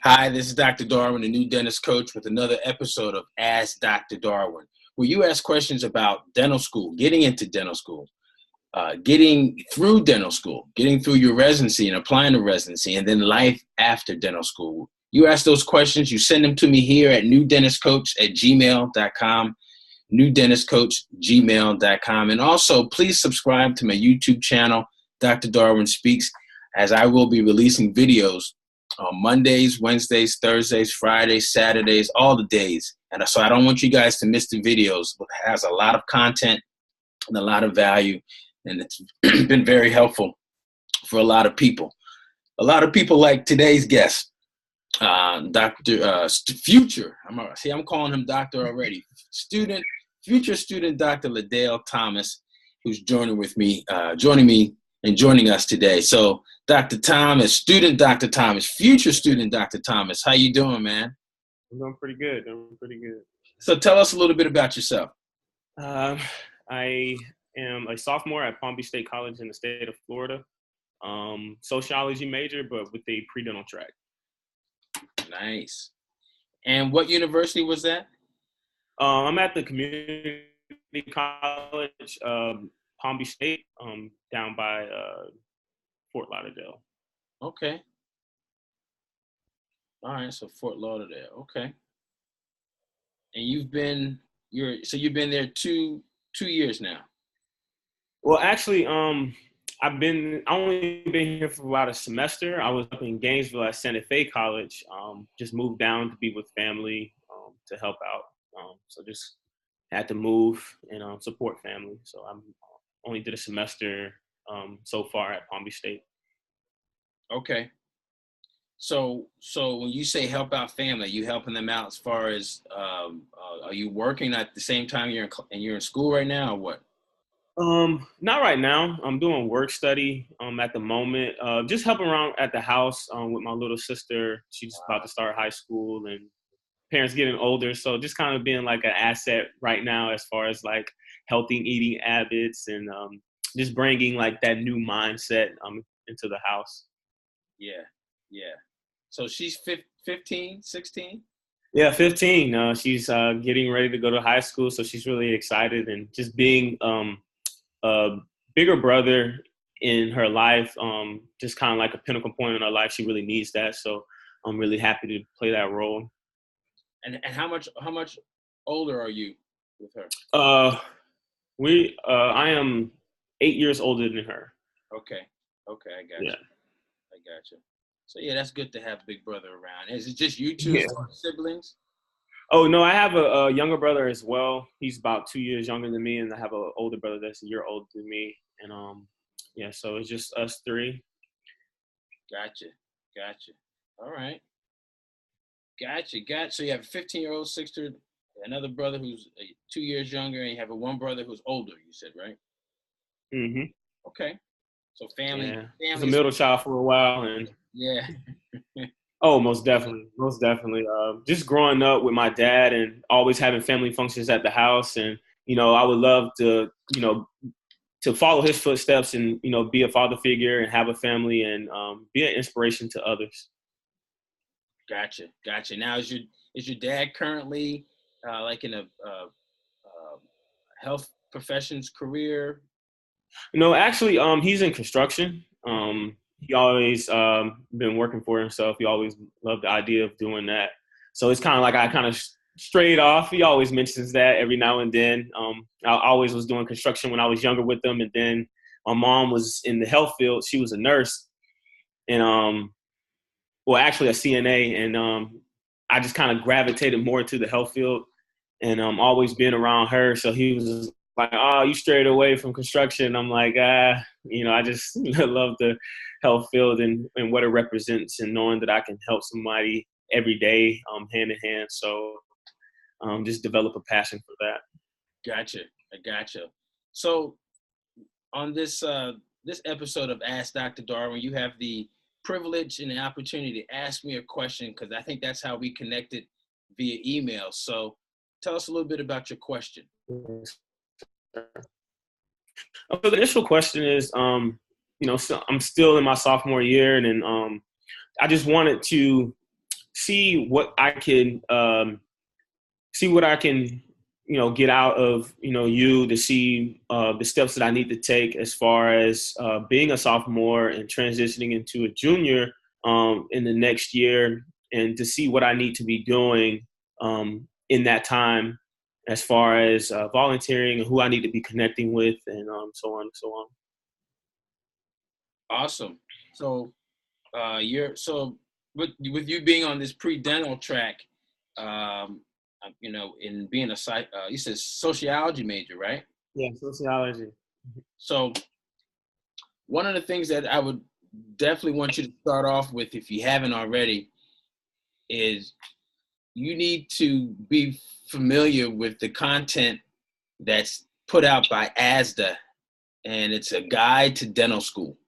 Hi, this is Dr. Darwin, the new dentist coach, with another episode of Ask Dr. Darwin, where you ask questions about dental school, getting into dental school, getting through dental school, getting through your residency and applying to residency, and then life after dental school. You ask those questions, you send them to me here at newdentistcoach@gmail.com, newdentistcoach@gmail.com. And also, please subscribe to my YouTube channel, Dr. Darwin Speaks, as I will be releasing videos on Mondays, Wednesdays, Thursdays, Fridays, Saturdays, all the days. And so I don't want you guys to miss the videos. It has a lot of content and a lot of value, and it's been very helpful for a lot of people. A lot of people like today's guest, Dr. Future. I'm calling him doctor already. Future student Dr. Liddell Thomas, who's joining me and joining us today. So Dr. Thomas, student Dr. Thomas, future student Dr. Thomas, how you doing, man? I'm doing pretty good. So tell us a little bit about yourself. I am a sophomore at Palm Beach State College in the state of Florida. Sociology major, but with a PreDental track. Nice. And what university was that? I'm at the community college, Palm Beach State, down by Fort Lauderdale. Okay. All right, so Fort Lauderdale. Okay. And you've been there two years now. Well, actually, I only been here for about a semester. I was up in Gainesville at Santa Fe College. Just moved down to be with family, to help out. So just had to move and support family. So I'm only did a semester so far at Palm Beach State. Okay. So when you say help out family, are you helping them out as far as are you working at the same time you're in school right now, or what? Not right now. I'm doing work study at the moment. Just helping around at the house with my little sister. She's about to start high school, and parents getting older, so just kind of being like an asset right now as far as like healthy eating habits and just bringing like that new mindset into the house. Yeah. So she's 15, 16? Yeah, 15. She's getting ready to go to high school, so she's really excited, and just being a bigger brother in her life, just kind of like a pinnacle point in her life. She really needs that, so I'm really happy to play that role. And how much older are you with her? I am 8 years older than her. Okay, I got you. So yeah, that's good to have big brother around. Is it just you two siblings? Oh no, I have a younger brother as well. He's about 2 years younger than me, and I have an older brother that's a year older than me. And so it's just us three. Gotcha. All right. Gotcha. So you have a 15-year-old sister, another brother who's 2 years younger, and you have one brother who's older, you said, right? Mm-hmm. Okay. So family. Yeah. I was a middle child for a while, and yeah. Oh, most definitely. Just growing up with my dad and always having family functions at the house, and I would love to to follow his footsteps and be a father figure and have a family and be an inspiration to others. Gotcha. Now, is your dad currently like in a health professions career? No, actually, he's in construction. He always been working for himself. He always loved the idea of doing that. So it's kind of like I kind of strayed off. He always mentions that every now and then. I always was doing construction when I was younger with him, and then my mom was in the health field. She was a nurse, and actually a CNA, and I just kind of gravitated more to the health field, and always been around her. So he was like, "Oh, you strayed away from construction." I'm like, I just love the health field and what it represents, and knowing that I can help somebody every day, hand in hand. So just develop a passion for that. Gotcha. I gotcha. So on this episode of Ask Dr. Darwin, you have the privilege and the opportunity to ask me a question, because I think that's how we connected via email. So tell us a little bit about your question. So the initial question is, so I'm still in my sophomore year, and I just wanted to see what I can get out of you, to see the steps that I need to take as far as being a sophomore and transitioning into a junior in the next year, and to see what I need to be doing in that time as far as volunteering and who I need to be connecting with, and so on and so on. Awesome. So with you being on this pre-dental track, in being you said sociology major, right? Yeah, sociology. So one of the things that I would definitely want you to start off with, if you haven't already, is you need to be familiar with the content that's put out by ASDA, and it's a guide to dental school.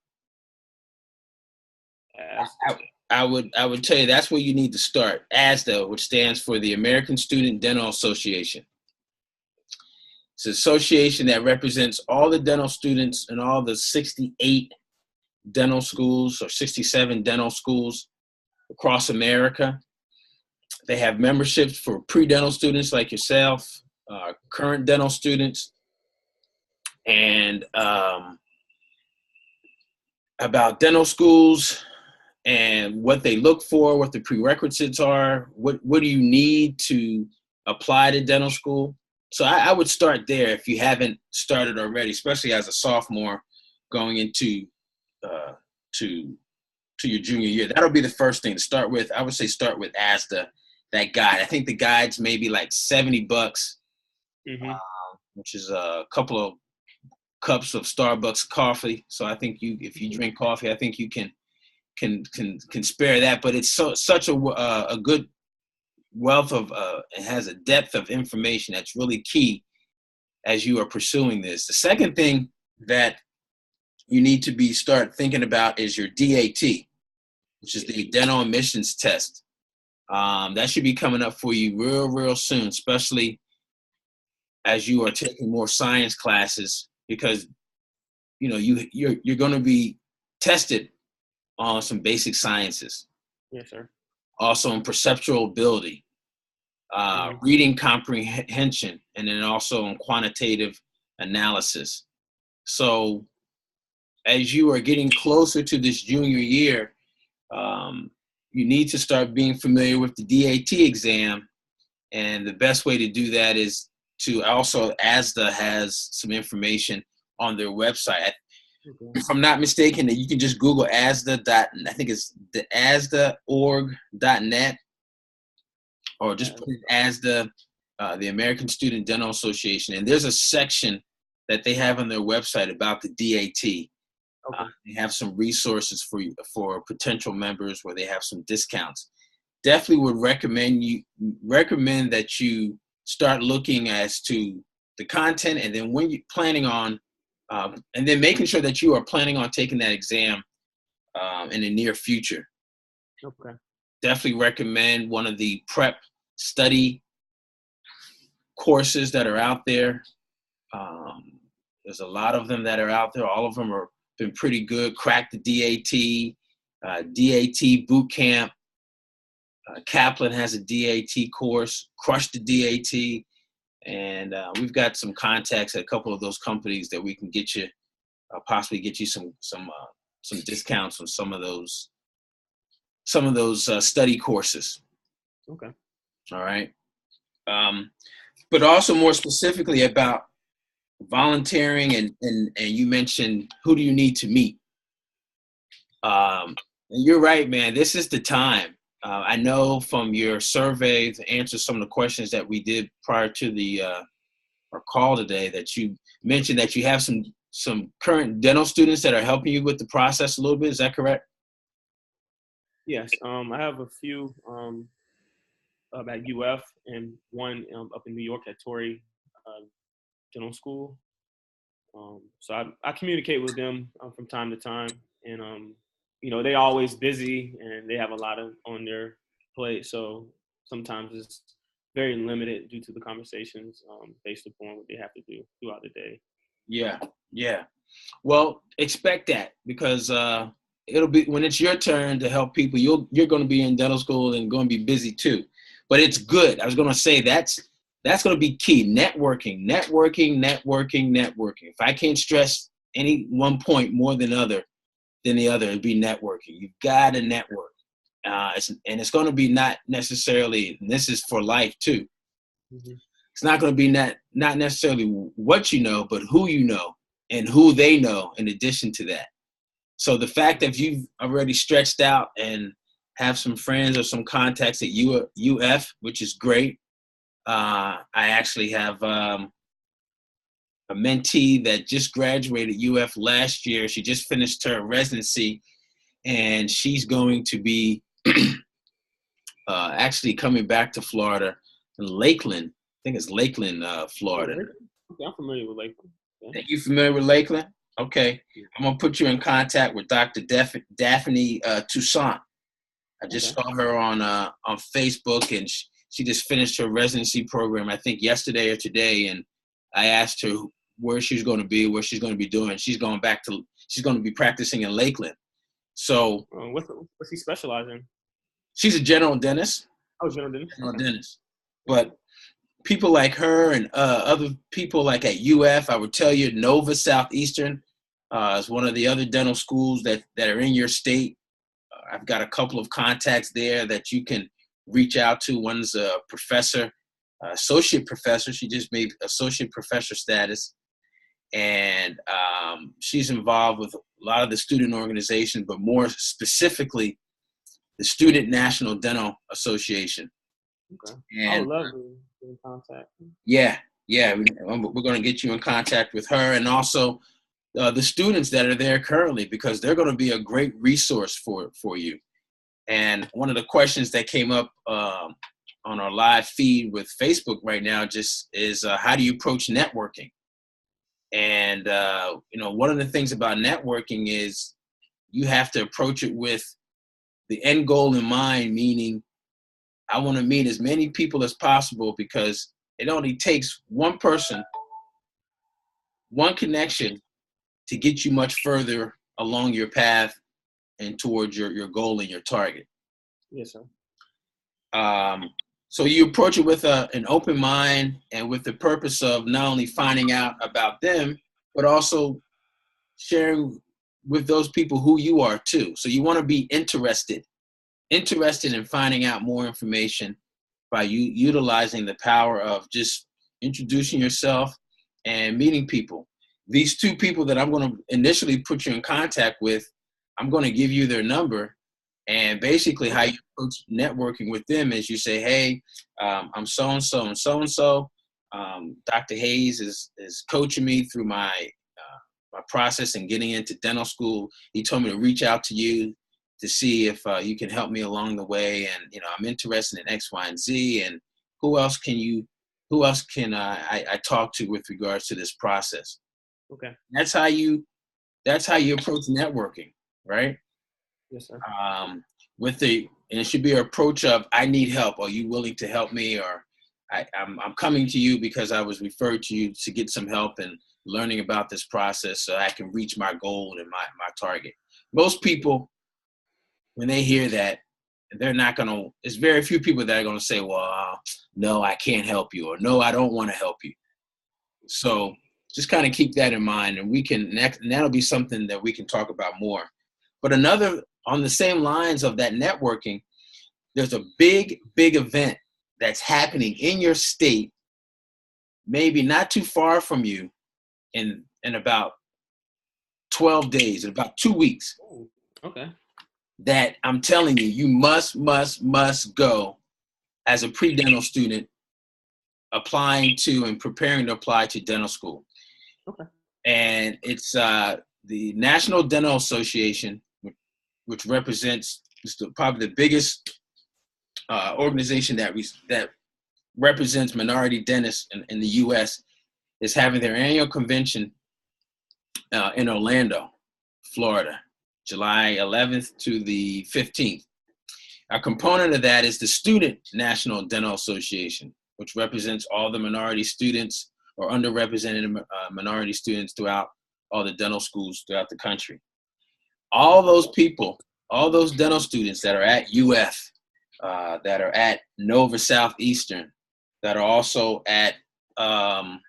I would tell you that's where you need to start. ASDA, which stands for the American Student Dental Association. It's an association that represents all the dental students in all the 68 dental schools or 67 dental schools across America. They have memberships for pre-dental students like yourself, current dental students, and about dental schools and what they look for, what the prerequisites are, what do you need to apply to dental school. So I would start there if you haven't started already, especially as a sophomore going into to your junior year. That'll be the first thing to start with. I would say start with ASDA, that guide. I think the guide's maybe like $70, which is a couple of cups of Starbucks coffee. So I think if you drink coffee, I think you can spare that. But it's such a good wealth of it has a depth of information that's really key as you are pursuing this. The second thing that you need to start thinking about is your DAT, which is the dental admissions test. That should be coming up for you real soon, especially as you are taking more science classes, because you're going to be tested on some basic sciences. Yes, sir. Also in perceptual ability, reading comprehension, and then also in quantitative analysis. So as you are getting closer to this junior year, you need to start being familiar with the DAT exam. And the best way to do that is to also, ASDA has some information on their website. If I'm not mistaken, that you can just Google ASDA. I think it's the ASDA.org.net, or just put in ASDA, the American Student Dental Association, and there's a section that they have on their website about the DAT. They have some resources for potential members where they have some discounts. Definitely would recommend that you start looking as to the content, and then when you're planning on, and then making sure that you are planning on taking that exam in the near future. Okay. Definitely recommend one of the prep study courses that are out there. There's a lot of them that are out there. All of them are been pretty good. Crack the DAT, DAT boot camp. Kaplan has a DAT course. Crush the DAT. And we've got some contacts at a couple of those companies that we can get you, possibly get you some discounts on some of those study courses. Okay. All right. But also more specifically about volunteering, and you mentioned who do you need to meet. And you're right, man. This is the time. I know from your survey to answer some of the questions that we did prior to our call today, that you mentioned that you have some current dental students that are helping you with the process a little bit. Is that correct? Yes. I have a few at UF, and one up in New York at Torrey Dental School. So I communicate with them from time to time, and they're always busy and they have a lot on their plate. So sometimes it's very limited due to the conversations based upon what they have to do throughout the day. Yeah. Well, expect that, because it'll be when it's your turn to help people. You're going to be in dental school and going to be busy too. But it's good. I was going to say that's going to be key. Networking. If I can't stress any one point more than the other, it'd be networking. You've got to network. It's going to be not necessarily, and this is for life too. Mm-hmm. It's not going to be not necessarily what you know, but who you know and who they know in addition to that. So the fact that you've already stretched out and have some friends or some contacts at UF, which is great. I actually have a mentee that just graduated UF last year. She just finished her residency, and she's going to be actually coming back to Florida, in Lakeland. I think it's Lakeland, Florida. Okay, I'm familiar with Lakeland. Yeah. Are you familiar with Lakeland? Okay. I'm going to put you in contact with Dr. Daphne Toussaint. I just saw her on Facebook, and she just finished her residency program, I think yesterday or today. And I asked her where she's going to be, what she's going to be doing. She's going to be practicing in Lakeland. So what's she specializing in? She's a general dentist. Oh, general dentist. General dentist. But people like her and other people like at UF, I would tell you Nova Southeastern is one of the other dental schools that are in your state. I've got a couple of contacts there that you can reach out to. One's a professor, associate professor. She just made associate professor status. And she's involved with a lot of the student organizations, but more specifically, the Student National Dental Association. Okay. And I would love to get in contact. Yeah. We're going to get you in contact with her and also the students that are there currently, because they're going to be a great resource for you. And one of the questions that came up on our live feed with Facebook right now just is how do you approach networking? And, one of the things about networking is you have to approach it with the end goal in mind, meaning I want to meet as many people as possible, because it only takes one person, one connection to get you much further along your path and towards your goal and your target. Yes, sir. So you approach it with an open mind and with the purpose of not only finding out about them, but also sharing with those people who you are too. So you want to be interested in finding out more information by you utilizing the power of just introducing yourself and meeting people. These two people that I'm going to initially put you in contact with, I'm going to give you their number. And basically how you approach networking with them is you say, hey, I'm so-and-so and so-and-so. Dr. Hayes is coaching me through my process in getting into dental school. He told me to reach out to you to see if you can help me along the way. And, I'm interested in X, Y, and Z. And who else can I talk to with regards to this process? Okay. That's how you approach networking, right? Yes, sir. And it should be an approach of, I need help. Are you willing to help me? Or I'm coming to you because I was referred to you to get some help in learning about this process so I can reach my goal and my target. Most people, when they hear that, there's very few people that are going to say, well, no, I can't help you, or no, I don't want to help you. So just kind of keep that in mind, and that'll be something that we can talk about more. But on the same lines of that networking, there's a big event that's happening in your state, maybe not too far from you, in about 12 days, in about 2 weeks. Okay. That I'm telling you, you must go as a pre-dental student applying to and preparing to apply to dental school. Okay. And it's the National Dental Association, which represents probably the biggest organization that represents minority dentists in the U.S., is having their annual convention in Orlando, Florida, July 11th to the 15th. A component of that is the Student National Dental Association, which represents all the minority students or underrepresented minority students throughout all the dental schools throughout the country. all those people, all those dental students that are at UF, that are at Nova Southeastern, that are also at Lecom,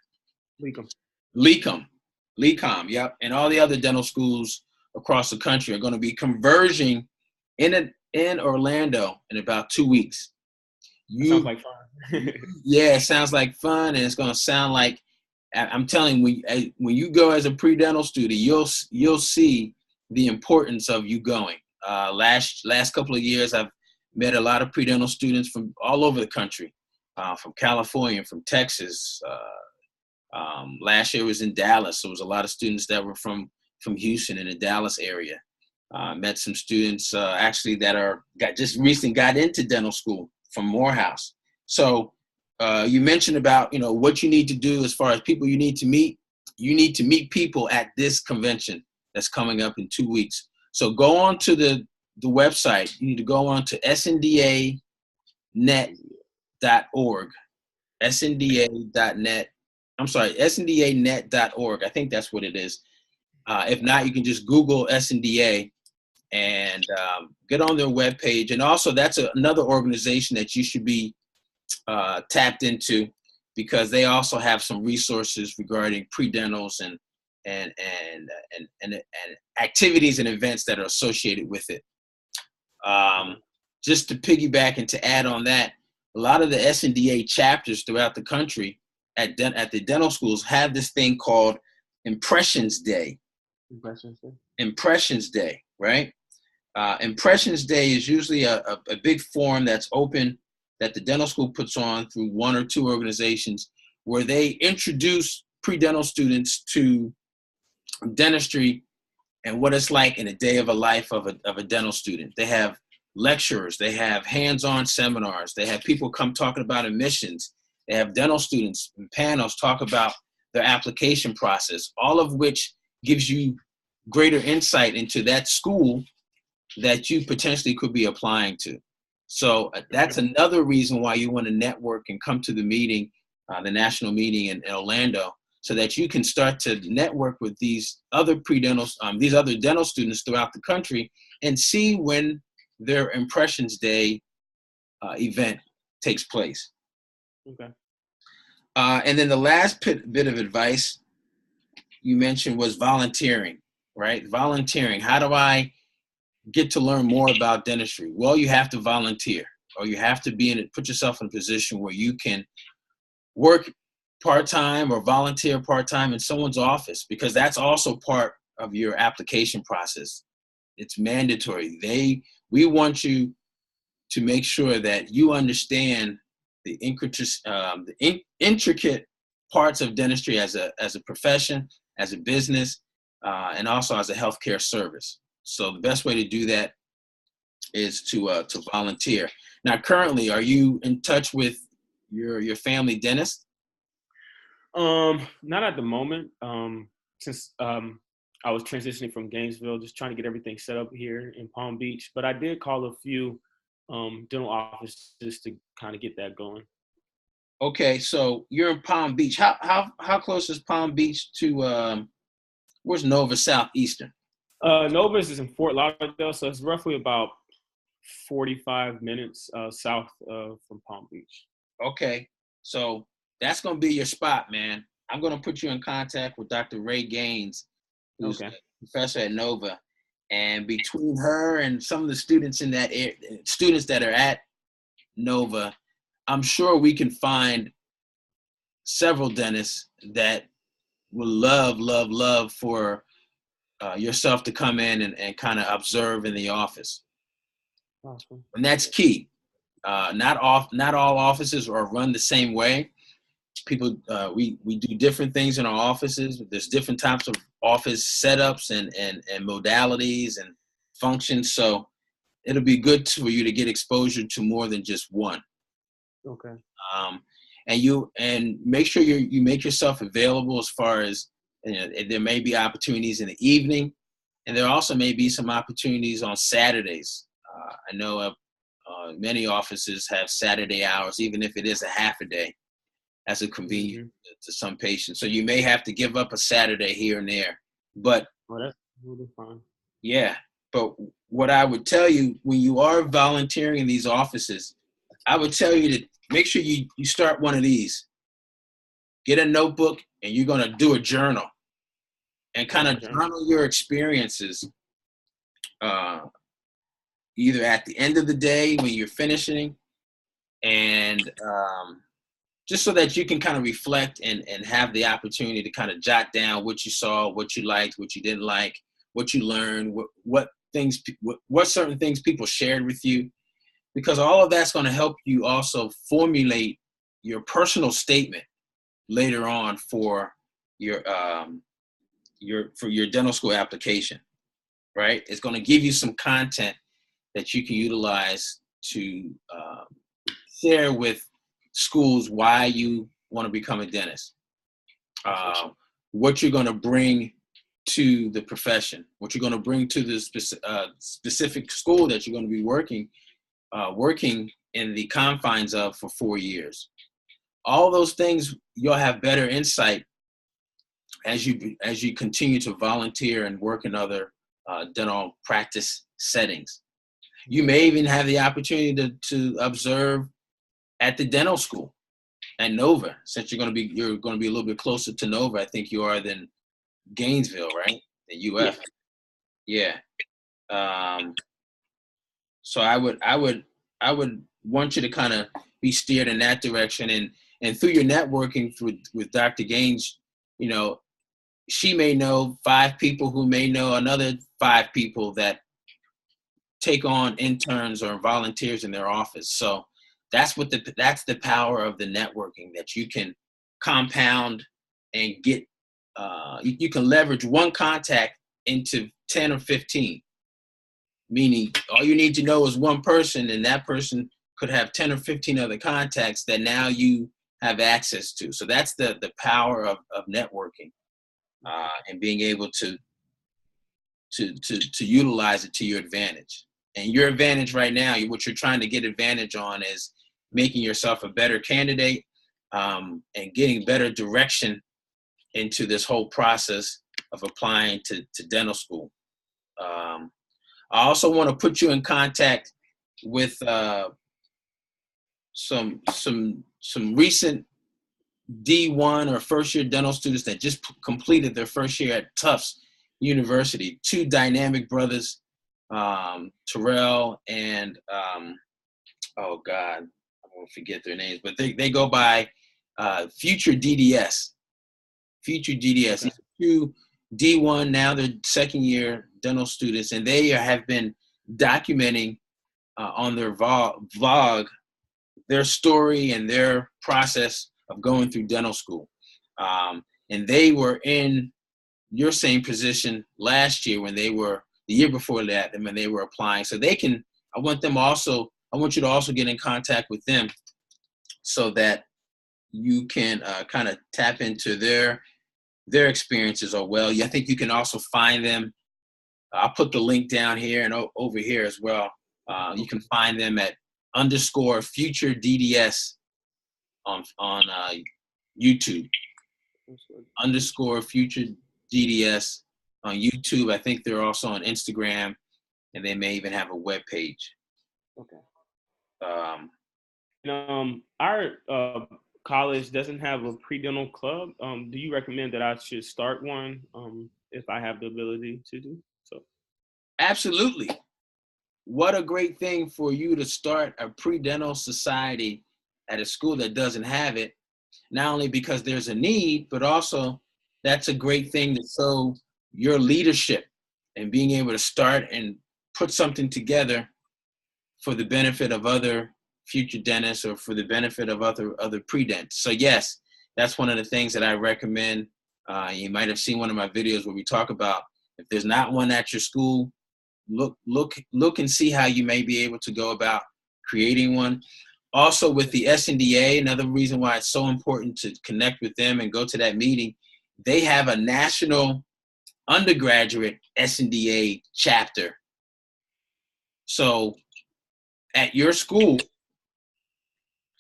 yep, and all the other dental schools across the country are going to be converging in Orlando in about 2 weeks. Sounds like fun. Yeah, it sounds like fun, and it's going to sound like, I'm telling you, when you go as a pre-dental student, you'll see the importance of you going. Last couple of years, I've met a lot of pre-dental students from all over the country, from California, from Texas. Last year was in Dallas, so it was a lot of students that were from Houston in the Dallas area. Met some students actually that just recently got into dental school from Morehouse. So you mentioned about what you need to do as far as people you need to meet. You need to meet people at this convention that's coming up in 2 weeks. So go on to the website. You need to go on to sndanet.org, snda.net. I'm sorry, sndanet.org. I think that's what it is. If not, you can just Google SNDA and get on their webpage. And also, that's another organization that you should be tapped into, because they also have some resources regarding pre-dentals and activities and events that are associated with it. Just to piggyback and to add on that, a lot of the SNDA chapters throughout the country at the dental schools have this thing called Impressions Day. Impressions Day, right? Impressions Day is usually a big forum that's open, that the dental school puts on through one or two organizations, where they introduce pre-dental students to dentistry and what it's like in a day of a life of a dental student. They have lecturers, they have hands-on seminars, they have people come talking about admissions, they have dental students and panels talk about their application process, all of which gives you greater insight into that school that you potentially could be applying to. So that's another reason why you want to network and come to the meeting, the national meeting in Orlando, so that you can start to network with these other these other dental students throughout the country, and see when their Impressions Day event takes place. Okay. And then the last bit of advice you mentioned was volunteering, right? Volunteering. How do I get to learn more about dentistry? Well, you have to volunteer, or you have to put yourself in a position where you can work part-time or volunteer part-time in someone's office, because that's also part of your application process. It's mandatory. We want you to make sure that you understand the intricate parts of dentistry as a profession, as a business, and also as a healthcare service. So the best way to do that is to volunteer. Now, currently, are you in touch with your family dentist? Not at the moment. Since I was transitioning from Gainesville, just trying to get everything set up here in Palm Beach. But I did call a few dental offices to kind of get that going. Okay, so you're in Palm Beach. How close is Palm Beach to where's Nova Southeastern? Nova's is in Fort Lauderdale, so it's roughly about 45 minutes south from Palm Beach. Okay, so that's going to be your spot, man. I'm going to put you in contact with Dr. Ray Gaines, who's a professor at Nova. And between her and some of the students in that students that are at Nova, I'm sure we can find several dentists that will love for yourself to come in and kind of observe in the office. Awesome. And that's key. Not all offices are run the same way. People, we do different things in our offices. There's different types of office setups and modalities and functions. So it'll be good for you to get exposure to more than just one. Okay. And make sure you make yourself available, as far as there may be opportunities in the evening, and there also may be some opportunities on Saturdays. I know many offices have Saturday hours, even if it is a half a day, as a convenience to some patients. So you may have to give up a Saturday here and there, but that's really fun. Yeah, But what I would tell you, when you are volunteering in these offices, I would tell you to make sure you start one of these. Get a notebook, and you're going to do a journal and kind of journal your experiences, either at the end of the day when you're finishing, and just so that you can kind of reflect and have the opportunity to kind of jot down what you saw, what you liked, what you didn't like, what you learned, what certain things people shared with you, because all of that's going to help you also formulate your personal statement later on for your dental school application, right? It's going to give you some content that you can utilize to share with schools why you want to become a dentist, what you're going to bring to the profession, what you're going to bring to the specific school that you're going to be working in the confines of for 4 years. All those things, you'll have better insight as you continue to volunteer and work in other dental practice settings. You may even have the opportunity to observe at the dental school at Nova, since you're going to be a little bit closer to Nova, I think you are, than Gainesville, right? The UF. Yeah. So I would want you to kind of be steered in that direction, and through your networking with Dr. Gaines, you know, she may know 5 people who may know another 5 people that take on interns or volunteers in their office. So that's the power of the networking, that you can compound and get. You can leverage one contact into 10 or 15. Meaning, all you need to know is one person, and that person could have 10 or 15 other contacts that now you have access to. So that's the power of networking, and being able to utilize it to your advantage. And your advantage right now, what you're trying to get advantage on, is making yourself a better candidate, and getting better direction into this whole process of applying to dental school. I also want to put you in contact with some recent D1 or first year dental students that just completed their first year at Tufts University. 2 dynamic brothers, Terrell and oh God, I'm gonna forget their names, but they go by Future DDS. Future DDS. These 2 D1, now they're second year dental students, and they have been documenting on their vlog their story and their process of going through dental school. And they were in your same position last year the year before that, and when they were applying. So I want you to also get in contact with them so that you can kind of tap into their experiences as well. I think you can also find them. I'll put the link down here and over here as well. You can find them at _future DDS on YouTube. _future DDS on YouTube. I think they're also on Instagram, and they may even have a web page. Okay. Our college doesn't have a PreDental club. Do you recommend that I should start one if I have the ability to do so? Absolutely. What a great thing for you to start a PreDental society at a school that doesn't have it, not only because there's a need, but also that's a great thing to show your leadership and being able to start and put something together for the benefit of other future dentists or for the benefit of other pre-dents. So yes, that's one of the things that I recommend. You might have seen one of my videos where we talk about, if there's not one at your school, look and see how you may be able to go about creating one. Also with the SNDA, another reason why it's so important to connect with them and go to that meeting, they have a national undergraduate SNDA chapter. So at your school,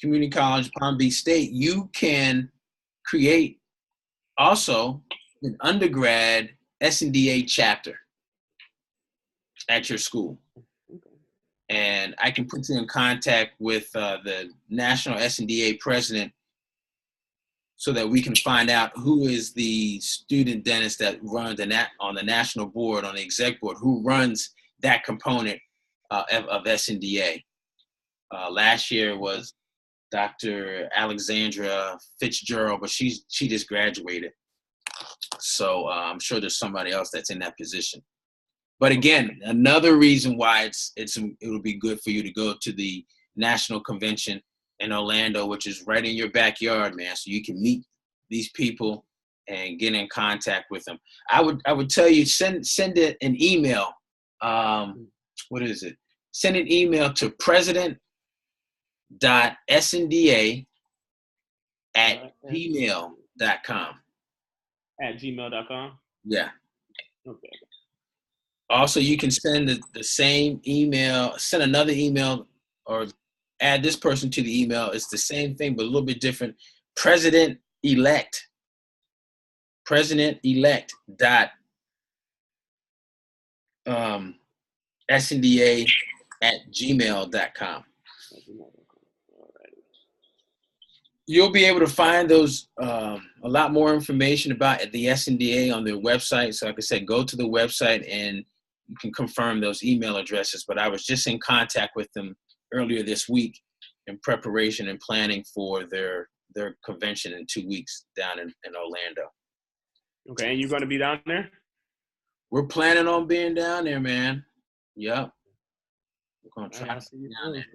Community College, Palm Beach State, you can create also an undergrad SNDA chapter. at your school. And I can put you in contact with the National SNDA president so that we can find out who is the student dentist that runs on the national board, on the exec board, who runs that component of SNDA. Last year was Dr. Alexandra Fitzgerald, but she just graduated. So I'm sure there's somebody else that's in that position. But again, another reason why it would be good for you to go to the national convention in Orlando, which is right in your backyard, man. So you can meet these people and get in contact with them. I would tell you, send it an email. What is it? Send an email to president.snda@gmail.com. At gmail.com? Yeah. Okay. Also, you can send the same email, send another email, or add this person to the email. It's the same thing, but a little bit different. President-elect dot SNDA@gmail.com. You'll be able to find those a lot more information about the SNDA on their website. So like I said, go to the website and you can confirm those email addresses. But I was just in contact with them earlier this week in preparation and planning for their convention in 2 weeks down in Orlando. Okay, and you're going to be down there? We're planning on being down there, man. Yep. We're going to try to be down there.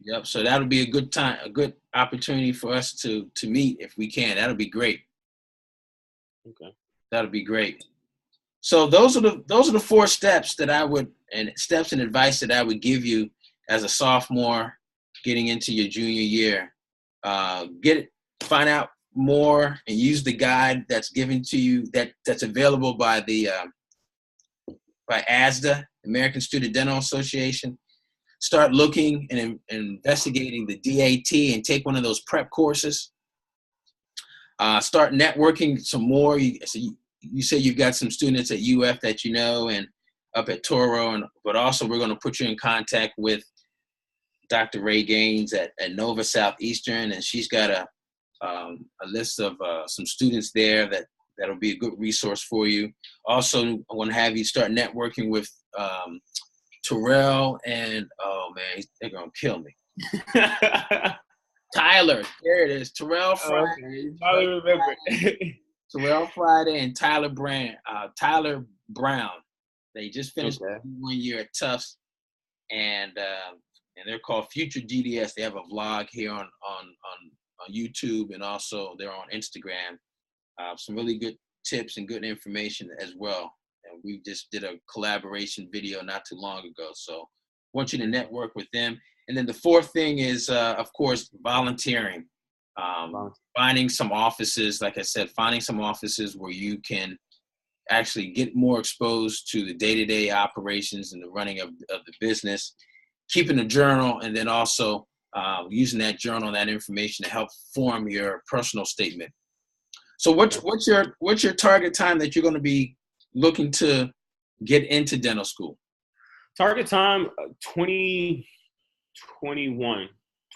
Yep. So that'll be a good time, a good opportunity for us to meet if we can. That'll be great. Okay. That'll be great. So those are the 4 steps that steps and advice that I would give you as a sophomore getting into your junior year. Find out more and use the guide that's given to you that's available by ASDA, American Student Dental Association. Start looking and investigating the DAT and take one of those prep courses. Start networking some more. You say you've got some students at UF that you know and up at Toro, but also we're going to put you in contact with Dr. Ray Gaines at Nova Southeastern, and she's got a list of some students there that'll be a good resource for you. Also, I want to have you start networking with Terrell and, oh man, they're going to kill me. Tyler, there it is. Terrell Friday. Okay, probably remember. Terrell Friday and Tyler Brown. They just finished 1 year at Tufts, and they're called Future DDS. They have a vlog here on YouTube, and also they're on Instagram. Some really good tips and good information as well. And we just did a collaboration video not too long ago. So I want you to network with them. And then the 4th thing is, of course, volunteering. Finding some offices, like I said, finding some offices where you can actually get more exposed to the day-to-day operations and the running of the business, keeping a journal, and then also using that journal, that information to help form your personal statement. So what's your target time that you're going to be looking to get into dental school? Target time 2021,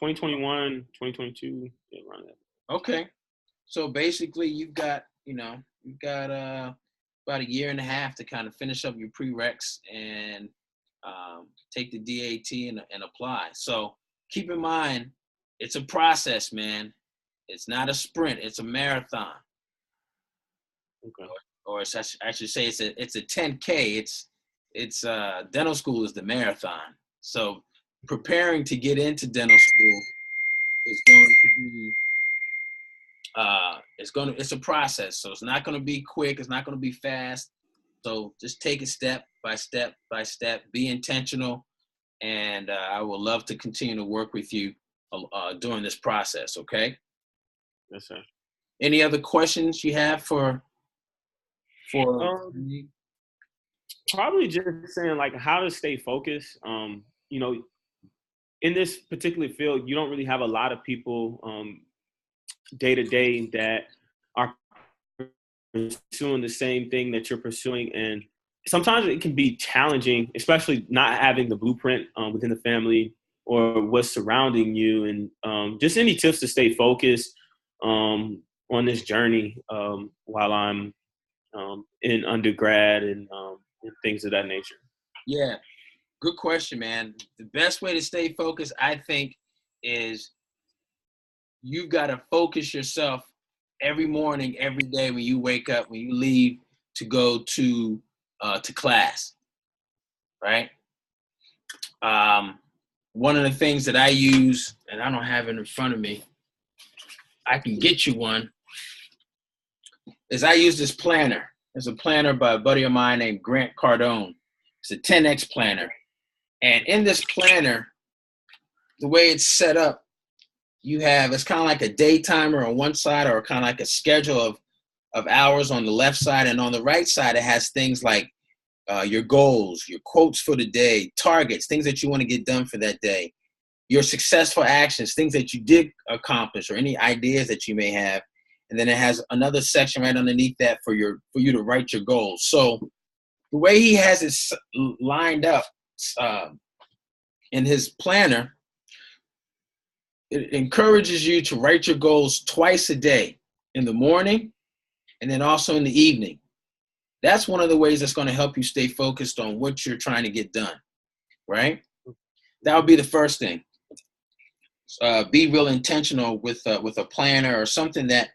2022, around that. Okay. So basically you've got about a year and a half to kind of finish up your prereqs and take the DAT and apply. So keep in mind, it's a process, man. It's not a sprint, it's a marathon. Okay. Or I should say it's a 10K. It's dental school is the marathon. So preparing to get into dental school is going to be it's a process. So it's not going to be quick. It's not going to be fast. So just take it step by step by step. Be intentional, and I would love to continue to work with you during this process. Okay. Yes, sir. Any other questions you have for probably just saying like how to stay focused. In this particular field, you don't really have a lot of people day to day that are pursuing the same thing that you're pursuing, and sometimes it can be challenging, especially not having the blueprint within the family or what's surrounding you, and just any tips to stay focused on this journey while I'm in undergrad and things of that nature. Yeah, good question, man. The best way to stay focused, I think, is you've got to focus yourself every morning, every day when you wake up, when you leave to go to class, right? One of the things that I use, and I don't have it in front of me, I can get you one, is I use this planner. There's a planner by a buddy of mine named Grant Cardone. It's a 10X planner. And in this planner, the way it's set up, it's kind of like a day timer on one side, or kind of like a schedule of hours on the left side. And on the right side, it has things like your goals, your quotes for the day, targets, things that you want to get done for that day, your successful actions, things that you did accomplish, or any ideas that you may have. And then it has another section right underneath that for you to write your goals. So the way he has it lined up in his planner, it encourages you to write your goals twice a day, in the morning and then also in the evening. That's one of the ways that's going to help you stay focused on what you're trying to get done, right? That would be the first thing. Be real intentional with a planner or something that,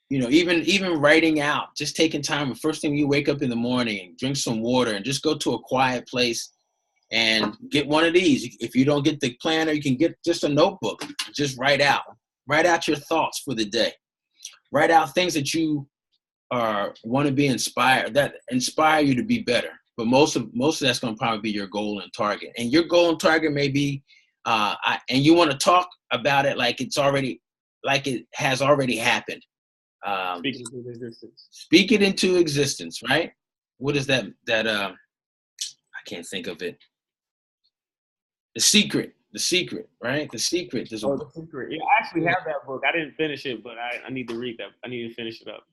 even writing out, just taking time. The first thing you wake up in the morning and drink some water and just go to a quiet place and get one of these. If you don't get the planner, you can get just a notebook. Just write out your thoughts for the day. Write out things that you want to be inspired, that inspire you to be better. But most of that's going to probably be your goal and target. And your goal and target may be, and you want to talk about it like it has already happened. Speak it into existence. Speak it into existence, right? What is that? I can't think of it. The Secret, right? The Secret. The Secret. Yeah, I actually have that book. I didn't finish it, but I need to read that. I need to finish it up.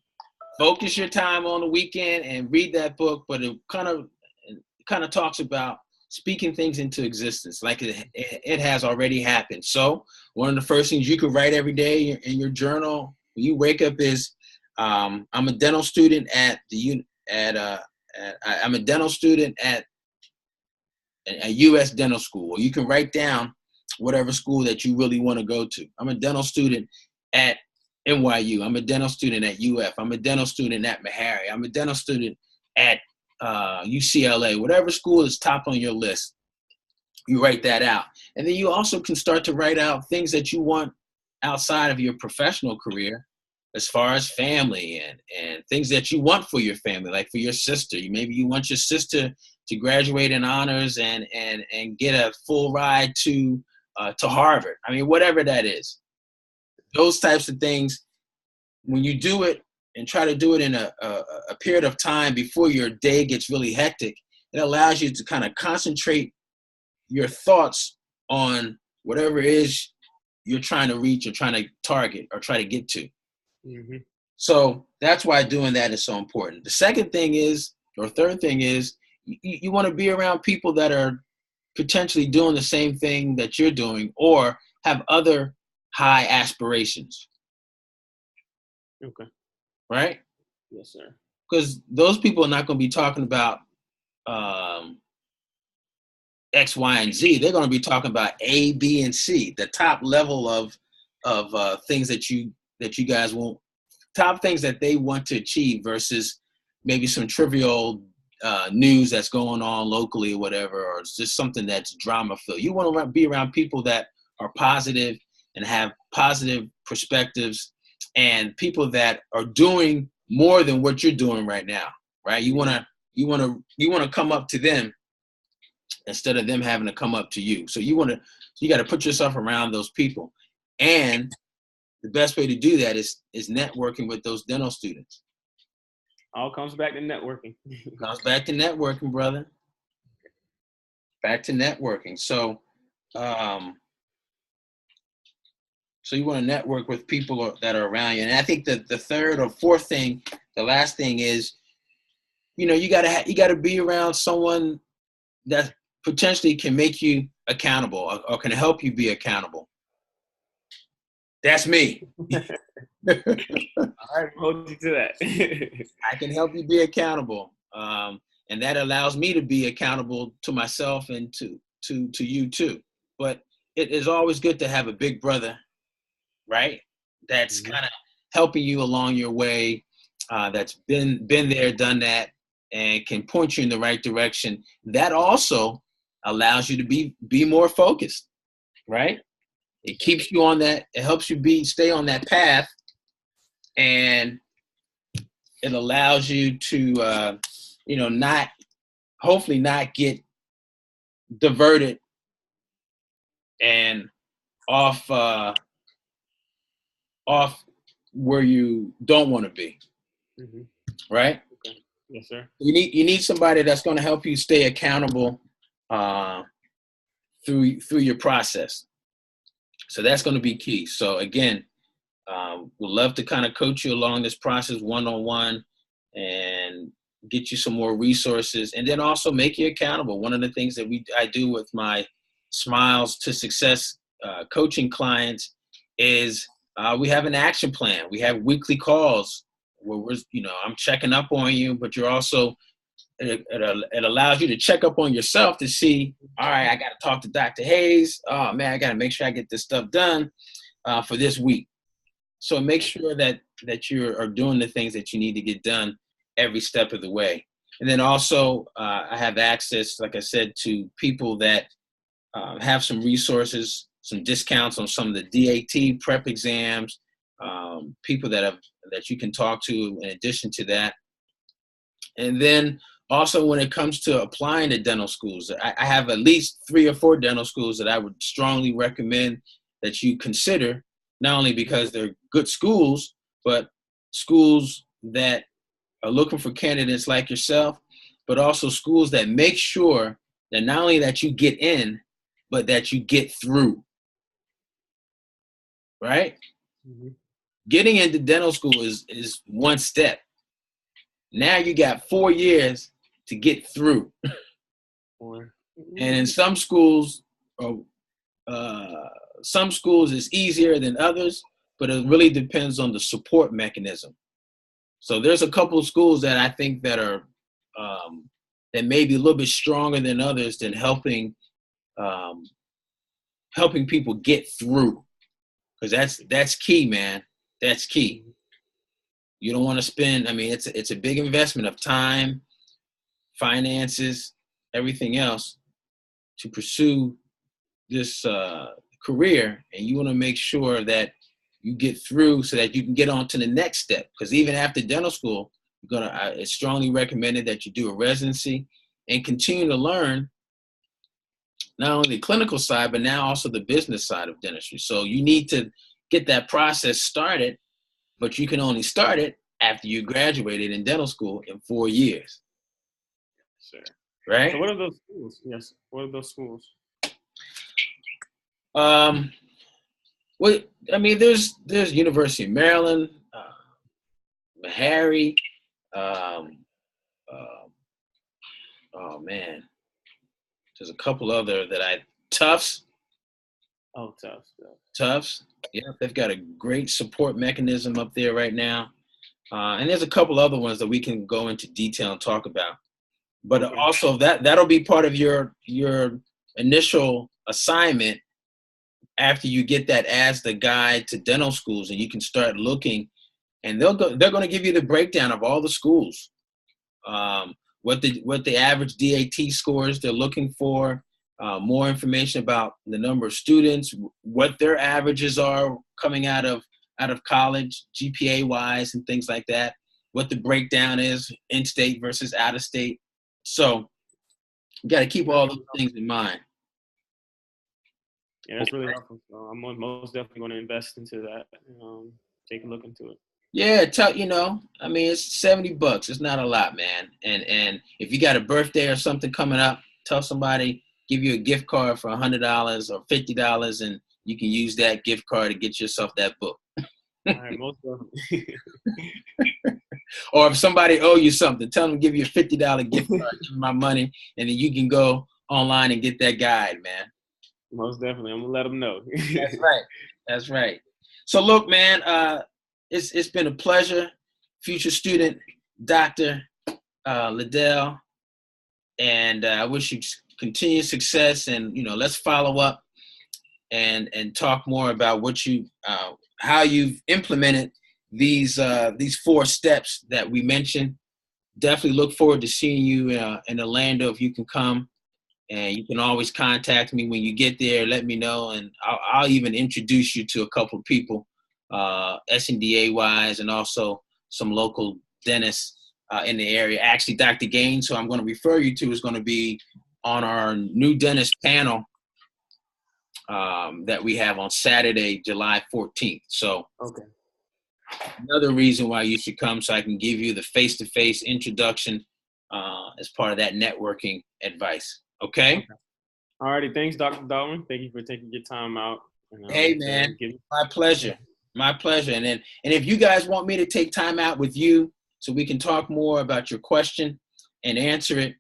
Focus your time on the weekend and read that book, but it kind of talks about speaking things into existence like it has already happened. So one of the first things you could write every day in your journal when you wake up is, I'm a dental student at I'm a dental student at a U.S. dental school. Or you can write down whatever school that you really want to go to. I'm a dental student at NYU. I'm a dental student at UF. I'm a dental student at Meharry. I'm a dental student at UCLA. Whatever school is top on your list, you write that out. And then you also can start to write out things that you want outside of your professional career, as far as family and things that you want for your family, like for your sister. Maybe you want your sister to graduate in honors and get a full ride to Harvard. I mean, whatever that is. Those types of things, when you do it and try to do it in a period of time before your day gets really hectic, it allows you to kind of concentrate your thoughts on whatever it is you're trying to reach or trying to target or try to get to. Mm-hmm. So that's why doing that is so important. The third thing is, you want to be around people that are potentially doing the same thing that you're doing or have other high aspirations. Okay. Right? Yes, sir. Because those people are not going to be talking about X, Y, and Z. They're going to be talking about A, B, and C, the top level of things that you guys want, top things that they want to achieve versus maybe some trivial news that's going on locally or whatever, or it's just something that's drama filled. You want to be around people that are positive and have positive perspectives and people that are doing more than what you're doing right now, right? You want to come up to them instead of them having to come up to you. So you got to put yourself around those people. And the best way to do that is networking with those dental students. All comes back to networking. Comes back to networking, brother. Back to networking. So, so you want to network with people that are around you. And I think that the third or fourth thing, the last thing is, you gotta be around someone that potentially can make you accountable or can help you be accountable. That's me. All right, hold you to that. I can help you be accountable, and that allows me to be accountable to myself and to you too. But it is always good to have a big brother, right? That's kind of helping you along your way. That's been there, done that, and can point you in the right direction. That also allows you to be more focused, right? It keeps you on that. It helps you stay on that path, and it allows you to, hopefully not get diverted and off where you don't want to be, right? Okay. Yes, sir. You need somebody that's going to help you stay accountable through your process. So that's going to be key. So again, we'd love to kind of coach you along this process one-on-one and get you some more resources, and then also make you accountable. One of the things that I do with my Smiles to Success coaching clients is we have an action plan. We have weekly calls where I'm checking up on you, but you're also, it allows you to check up on yourself to see, all right, I got to talk to Dr. Hayes. Oh man, I got to make sure I get this stuff done for this week. So make sure that you are doing the things that you need to get done every step of the way. And then also I have access, like I said, to people that have some resources, some discounts on some of the DAT prep exams, people that you can talk to in addition to that. And then also when it comes to applying to dental schools, I have at least 3 or 4 dental schools that I would strongly recommend that you consider, not only because they're good schools, but schools that are looking for candidates like yourself, but also schools that make sure that not only that you get in, but that you get through, right? Getting into dental school is one step. Now you got 4 years to get through. And in some schools is easier than others, but it really depends on the support mechanism. So there's a couple of schools that I think that are that may be a little bit stronger than others than helping people get through, because that's key, man. That's key. You don't want to spend. I mean, it's a big investment of time, finances, everything else to pursue this career, and you want to make sure that you get through so that you can get on to the next step. Because even after dental school, it's strongly recommended that you do a residency and continue to learn not only the clinical side, but now also the business side of dentistry. So you need to get that process started, but you can only start it after you graduated in dental school in 4 years. Sure. Right? So what are those schools? Yes. What are those schools? Well, I mean, there's University of Maryland, Meharry, oh man, there's a couple other Tufts. Oh, Tufts. Tufts. Yeah, they've got a great support mechanism up there right now. And there's a couple other ones that we can go into detail and talk about. But also that'll be part of your initial assignment after you get that as the guide to dental schools, and you can start looking, and they're going to give you the breakdown of all the schools, what the average DAT scores they're looking for, more information about the number of students, what their averages are coming out of college, GPA wise, and things like that, what the breakdown is in-state versus out-of-state. So you got to keep all those things in mind. Yeah, that's really helpful. So I'm most definitely going to invest into that. Take a look into it. Yeah, I mean, it's $70. It's not a lot, man. And if you got a birthday or something coming up, tell somebody, give you a gift card for $100 or $50, and you can use that gift card to get yourself that book. All right, most definitely. Or if somebody owe you something, tell them to give you a $50 gift card, give them my money, and then you can go online and get that guide, man. Most definitely. I'm going to let them know. That's right. That's right. So look, man, it's been a pleasure. Future student, Dr. Liddell, and I wish you continued success, and, you know, let's follow up and talk more about what you, how you've implemented these 4 steps that we mentioned. Definitely look forward to seeing you in Orlando if you can come, and you can always contact me when you get there. Let me know, and I'll even introduce you to a couple of people, SNDA wise, and also some local dentists in the area. Actually, Dr. Gaines, who I'm going to refer you to, is going to be on our new dentist panel that we have on Saturday, July 14th. So okay. Another reason why you should come, so I can give you the face-to-face introduction as part of that networking advice. Okay? All righty. Thanks, Dr. Darwin. Thank you for taking your time out. And, hey, man. My pleasure. My pleasure. And if you guys want me to take time out with you so we can talk more about your question and answer it,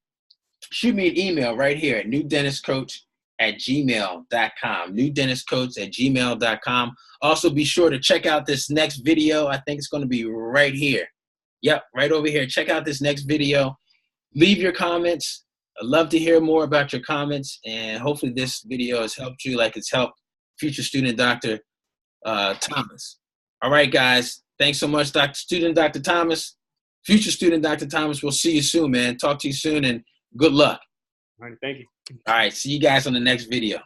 shoot me an email right here at newdentistcoach@gmail.com. newdentistcoach@gmail.com. Also, be sure to check out this next video. I think it's going to be right here. Yep, right over here. Check out this next video. Leave your comments. I'd love to hear more about your comments, and hopefully this video has helped you like it's helped future student Dr. Thomas. All right, guys. Thanks so much, Dr. Thomas. Future student Dr. Thomas. We'll see you soon, man. Talk to you soon, and good luck. All right, thank you. All right, see you guys on the next video.